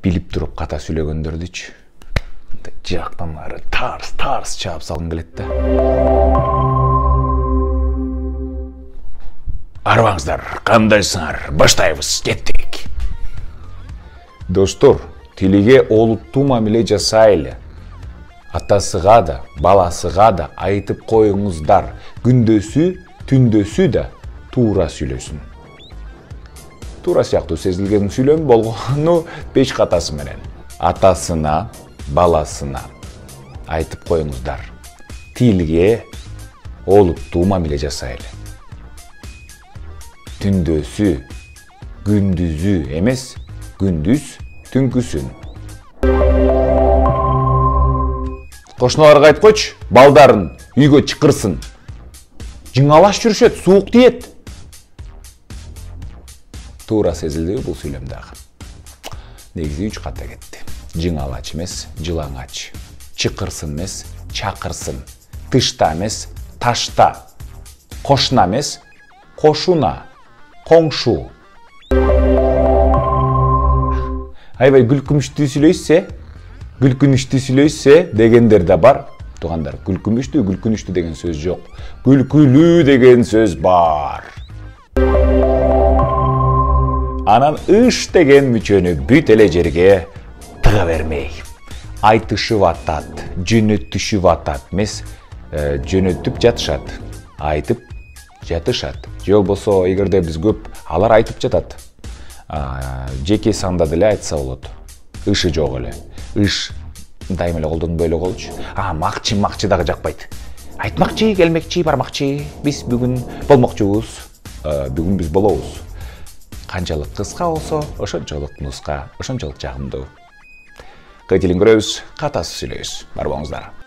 Билип туруп ката сүйлөгөндөрдүчү. Жактан ары тарс чаап салгым келет да. Арбаңыздар, кандайсыңар? Баштайбыз, кеттик. Достор, тилиге олуттуу мамиле жасайлы. Атасыга да, баласыга да айтып коюңуздар. Күндөсү, түндөсү да туура сүйлөсүн. Туура сыяктуу сезилген сүйлөм болгону 5 катасы менен. Атасына, баласына айтып коюңуздар. Тилге олуттуу мамиле жасайлы. Түндөсү, күндүзү эмес, күндүз түнкүсүн. Кошуналарга айтып койчу, балдарын үйгө чыкырсын. Жыңалаш жүрүшөт, суук тиет. Туура сезилдиби бул сүйлөм дагы? Негизи 3 ката кетти. Жыңалач эмес, жылаңач. Чыкырсын эмес, чакырсын. Тышта эмес, ташта. Кошуна эмес, кошуна. Коңшу. Айбай күлкүмүштүү сүйлөйсү дегендер да бар. Туугандар, күлкүмүштүү деген сөз жок. Күлкүлүү деген сөз бар. Анан ыш деген мүчөнү бүт эле жерге тыга бермей. Айтышып атат, жөнөтүшүп атат эмес, жөнөтүп жатышат. Айтып жатышат. Же болбосо, эгерде биз көп, алар айтып жатат. Жеке санда деле айтса болот. Ышы жок эле. Ыш дайыма эле колдонбой эле болчу. Макчы дагы жакпайт. Айтмакчы, келмекчи, бармакчы. Биз бүгүн болмокчубуз. Бүгүн биз болобуз. Канчалык кыска болсо, ошончолук нуска, ошончолук жагымдуу. Кытилин көрөбүз, катасы сүйлөйбүз. Бар болуңуздар.